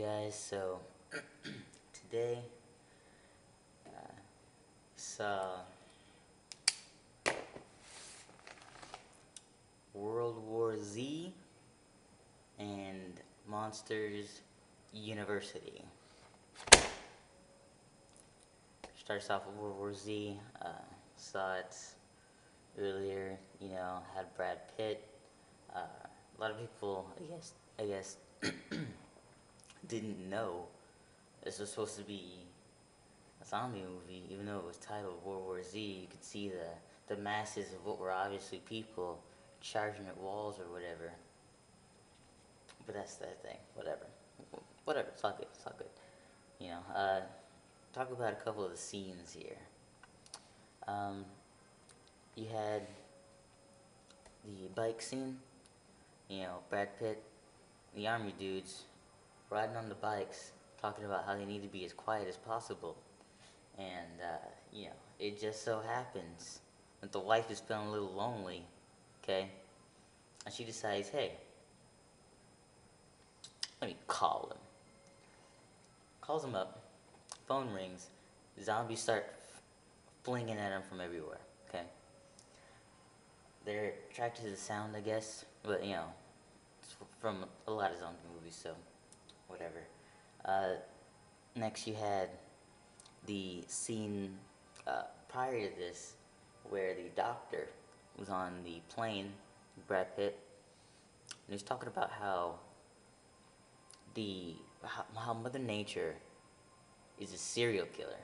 Guys, so today saw World War Z and Monsters University. Starts off with World War Z. Saw it earlier. Had Brad Pitt. A lot of people, I guess, didn't know this was supposed to be a zombie movie, even though it was titled World War Z. You could see the masses of what were obviously people charging at walls or whatever. But that's that thing. Whatever. It's all good. It's all good. You know. Talk about a couple of the scenes here. Um, you had the bike scene. Brad Pitt, the army dudes, riding on the bikes, talking about how they need to be as quiet as possible. And, it just so happens that the wife is feeling a little lonely, okay? And she decides, hey, let me call him. Calls him up, phone rings, zombies start flinging at him from everywhere, okay? They're attracted to the sound, I guess, but, it's from a lot of zombie movies, so whatever. Next you had the scene prior to this where the doctor was on the plane, Brad Pitt, and he was talking about how how Mother Nature is a serial killer.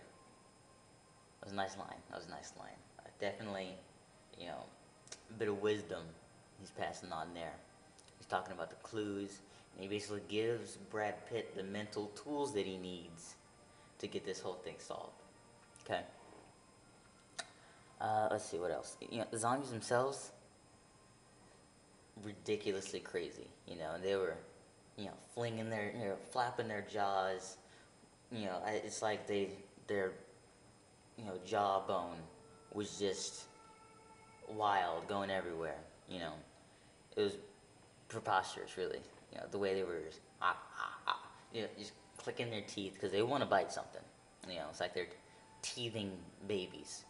That was a nice line. Definitely, a bit of wisdom he's passing on there. He's talking about the clues, and he basically gives Brad Pitt the mental tools that he needs to get this whole thing solved. Okay. Let's see what else. The zombies themselves, ridiculously crazy. They were, flinging flapping their jaws. It's like their, jawbone was just wild, going everywhere. It was preposterous, really. The way they were just, just clicking their teeth because they want to bite something. It's like they're teething babies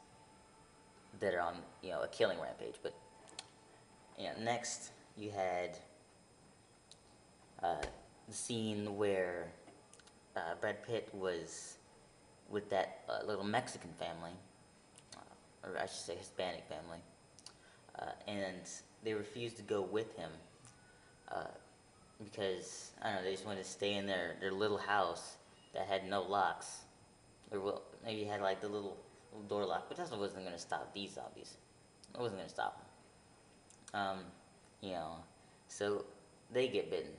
that are on, a killing rampage. But, next you had the scene where Brad Pitt was with that little Mexican family, or I should say Hispanic family, and they refused to go with him because, I don't know, they just wanted to stay in their little house that had no locks. Or maybe had like the little door lock, but that wasn't going to stop these zombies. It wasn't going to stop them. So they get bitten.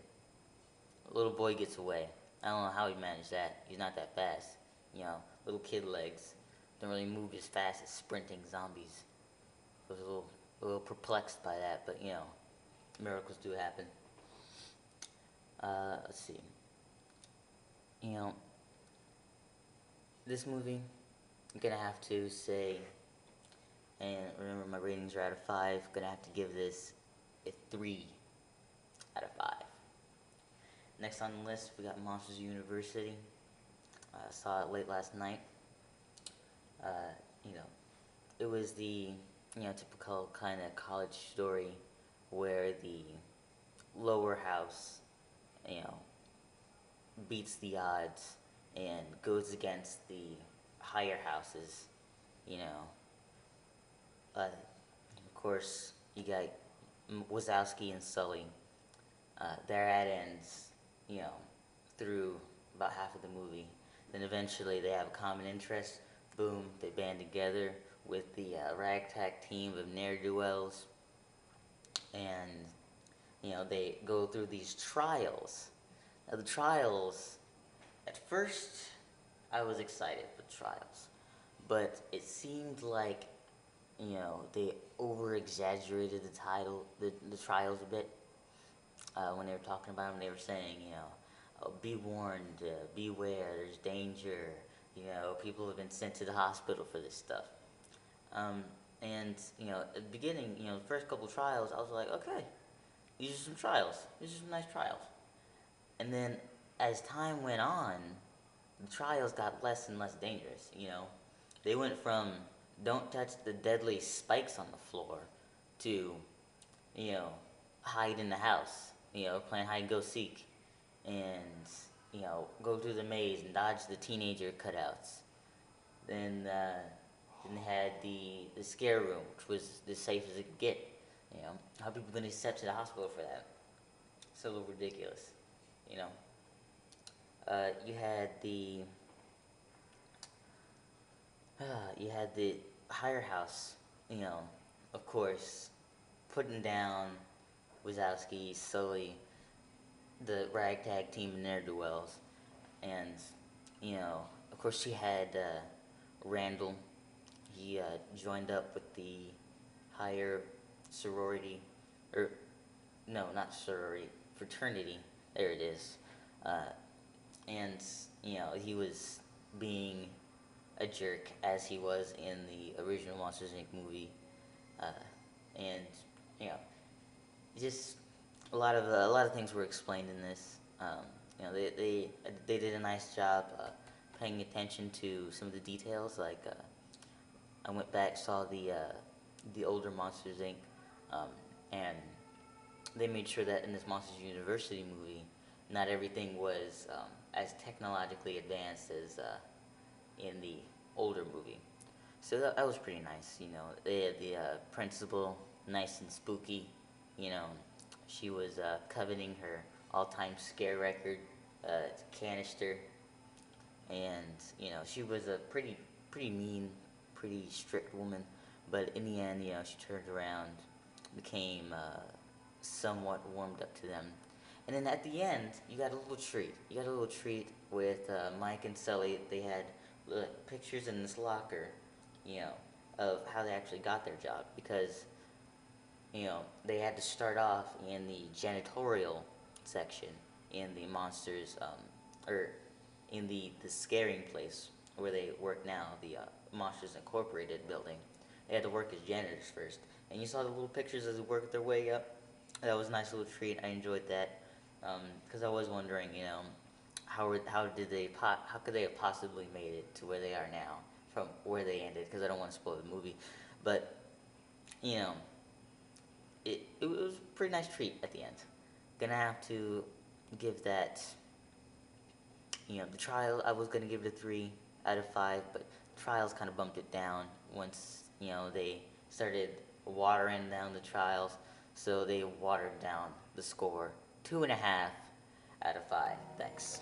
A little boy gets away. I don't know how he managed that. He's not that fast. Little kid legs don't really move as fast as sprinting zombies. I was a little perplexed by that, but miracles do happen. Let's see. This movie, I'm gonna have to say, and remember my ratings are out of 5. I'm gonna have to give this a 3 out of 5. Next on the list, we got Monsters University. I saw it late last night. It was the typical kind of college story where the lower house beats the odds and goes against the higher houses. Of course, you got Wazowski and Sully. Their ad ends, through about half of the movie. Then eventually they have a common interest. Boom, they band together with the ragtag team of ne'er-do-wells. And, they go through these trials. Now, the trials, at first, I was excited for the trials. But it seemed like, they over-exaggerated the trials a bit. When they were talking about them, they were saying, oh, be warned, beware, there's danger, people have been sent to the hospital for this stuff. And, at the beginning, the first couple trials, I was like, okay, these are some trials. These are some nice trials. And then as time went on, the trials got less and less dangerous. They went from don't touch the deadly spikes on the floor to you know hide in the house. Playing hide and go seek, and go through the maze and dodge the teenager cutouts. Then they had the scare room, which was as safe as it could get. How people been sent to the hospital for that? It's a little ridiculous. You know, you had the you had the higher house. You know, of course, putting down Wazowski, Sully, the ragtag team and ne'er do wells, and of course, she had Randall. He joined up with the higher sorority, or no, not sorority, fraternity. There it is. Uh, and he was being a jerk as he was in the original Monsters Inc. movie, uh, and you know, just a lot of things were explained in this. They did a nice job paying attention to some of the details. Like I went back, saw the older Monsters Inc. And they made sure that in this Monsters University movie, not everything was as technologically advanced as in the older movie. So that was pretty nice. They had the principal, nice and spooky. You know, she was coveting her all-time scare record, canister, and she was a pretty mean, pretty strict woman. But in the end, she turned around, became somewhat warmed up to them. And then at the end, you got a little treat. You got a little treat with Mike and Sully. They had pictures in this locker, you know, of how they actually got their job because, they had to start off in the janitorial section in the monsters, or in the scaring place where they work now, the Monsters Incorporated building. They had to work as janitors first, and you saw the little pictures as they worked their way up. That was a nice little treat. I enjoyed that because I was wondering, how could they have possibly made it to where they are now from where they ended? Because I don't want to spoil the movie, but you know, it was a pretty nice treat at the end. Gonna have to give that. The trial, I was gonna give it a 3 out of 5, but trials kind of bumped it down once they started watering down the trials, so they watered down the score. 2.5 out of 5. Thanks.